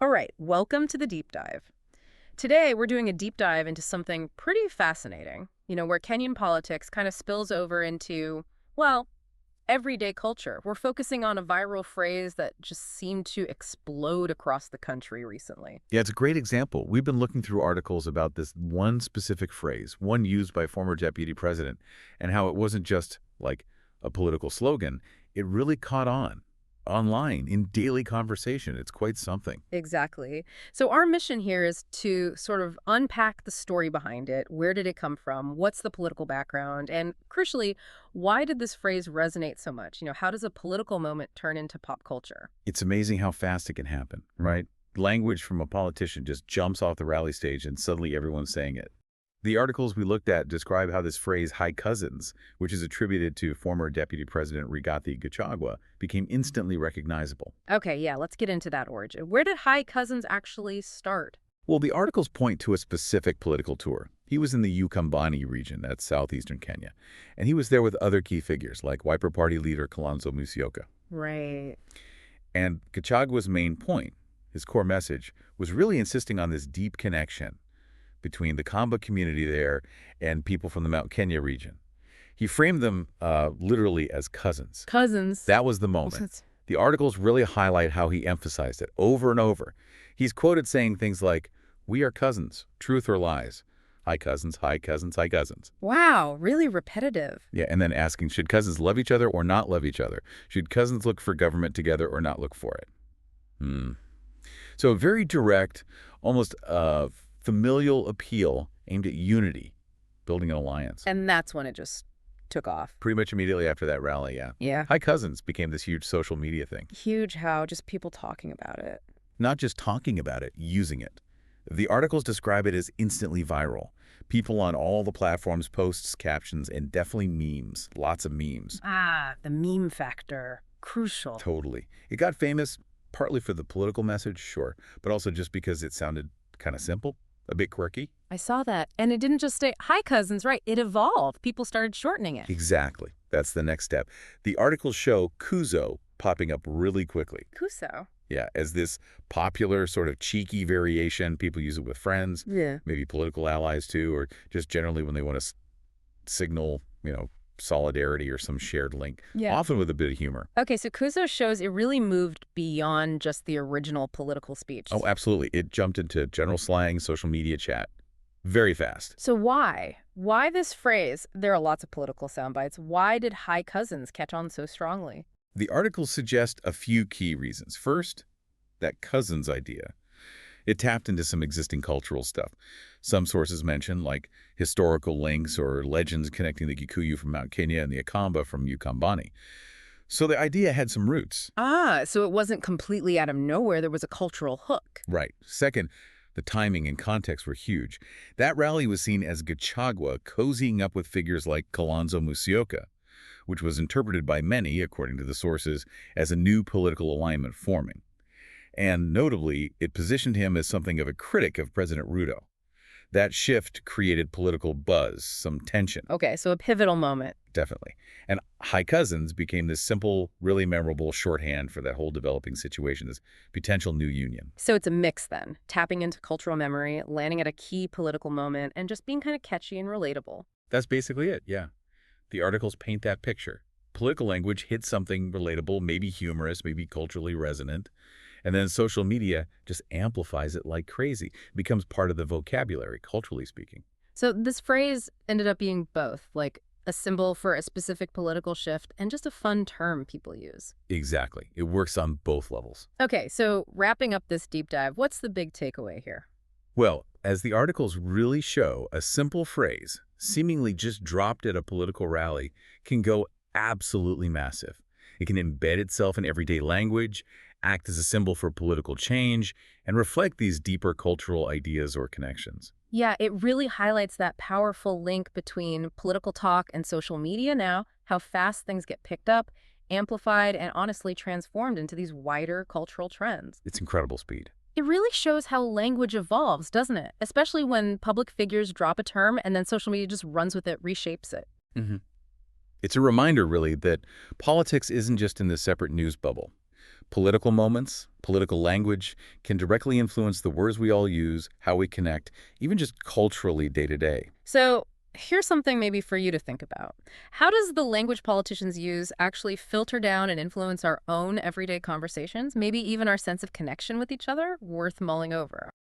All right, welcome to the deep dive. Today, we're doing a deep dive into something pretty fascinating, where Kenyan politics kind of spills over into, well, everyday culture. We're focusing on a viral phrase that just seemed to explode across the country recently. Yeah, it's a great example. We've been looking through articles about this one specific phrase, one used by former deputy president, and how it wasn't just like a political slogan. It really caught on online in daily conversation. It's quite something. Exactly. So, our mission here is to sort of unpack the story behind it. Where did it come from? What's the political background? And crucially, why did this phrase resonate so much? How does a political moment turn into pop culture? It's amazing how fast it can happen, right? Language from a politician just jumps off the rally stage and suddenly everyone's saying it. The articles we looked at describe how this phrase, "Hi Cousins," which is attributed to former Deputy President Rigathi Gachagua, became instantly recognizable. Okay, yeah, let's get into that origin. Where did High Cousins actually start? Well, the articles point to a specific political tour. He was in the Ukambani region, that's southeastern Kenya, and he was there with other key figures like Wiper Party leader Kalonzo Musyoka. Right. And Gachagua's main point, his core message, was really insisting on this deep connection between the Kamba community there and people from the Mount Kenya region. He framed them literally as cousins. Cousins. That was the moment. The articles really highlight how he emphasized it over and over. He's quoted saying things like, "We are cousins, truth or lies. Hi cousins, hi cousins, hi cousins." Wow, really repetitive. Yeah, and then asking, should cousins love each other or not love each other? Should cousins look for government together or not look for it? So very direct, almost familial appeal aimed at unity, building an alliance. And that's when it just took off. Pretty much immediately after that rally, yeah. Yeah. Hi Cousins became this huge social media thing. Huge how, just people talking about it. Not just talking about it, using it. The articles describe it as instantly viral. People on all the platforms, posts, captions, and definitely memes. Lots of memes. Ah, the meme factor. Crucial. Totally. It got famous partly for the political message, sure, but also just because it sounded kind of simple, a bit quirky. I saw that. And it didn't just say, "Hi, cousins," right? It evolved. People started shortening it. Exactly. That's the next step. The articles show Kuzo popping up really quickly. Kuso. Yeah, as this popular sort of cheeky variation. People use it with friends, Yeah. maybe political allies too, or just generally when they want to signal, solidarity or some shared link, Yeah. often with a bit of humor. Okay, so Kuso shows it really moved beyond just the original political speech. Oh, absolutely. It jumped into general slang, social media chat very fast. So why? Why this phrase? There are lots of political sound bites. Why did High Cousins catch on so strongly? The articles suggest a few key reasons. First, that cousins idea. It tapped into some existing cultural stuff. Some sources mention like historical links or legends connecting the Gikuyu from Mount Kenya and the Akamba from Ukambani. So the idea had some roots. Ah, so it wasn't completely out of nowhere. There was a cultural hook. Right. Second, the timing and context were huge. That rally was seen as Gachagua cozying up with figures like Kalonzo Musyoka, which was interpreted by many, according to the sources, as a new political alignment forming. And notably, it positioned him as something of a critic of President Ruto. That shift created political buzz, some tension. Okay, so a pivotal moment. Definitely. And High Cousins became this simple, really memorable shorthand for that whole developing situation, this potential new union. So it's a mix then, tapping into cultural memory, landing at a key political moment, and just being kind of catchy and relatable. That's basically it, yeah. The articles paint that picture. Political language hits something relatable, maybe humorous, maybe culturally resonant. And then social media just amplifies it like crazy. It becomes part of the vocabulary, culturally speaking. So this phrase ended up being both, like a symbol for a specific political shift and just a fun term people use. Exactly. It works on both levels. Okay, so wrapping up this deep dive, what's the big takeaway here? Well, as the articles really show, a simple phrase, seemingly just dropped at a political rally, can go absolutely massive. It can embed itself in everyday language, act as a symbol for political change, and reflect these deeper cultural ideas or connections. Yeah, it really highlights that powerful link between political talk and social media now, how fast things get picked up, amplified, and honestly transformed into these wider cultural trends. It's incredible speed. It really shows how language evolves, doesn't it? Especially when public figures drop a term and then social media just runs with it, reshapes it. It's a reminder, really, that politics isn't just in this separate news bubble. Political moments, Political language can directly influence the words we all use, how we connect, even just culturally day to day. So here's something maybe for you to think about. How does the language politicians use actually filter down and influence our own everyday conversations, maybe even our sense of connection with each other? Worth mulling over.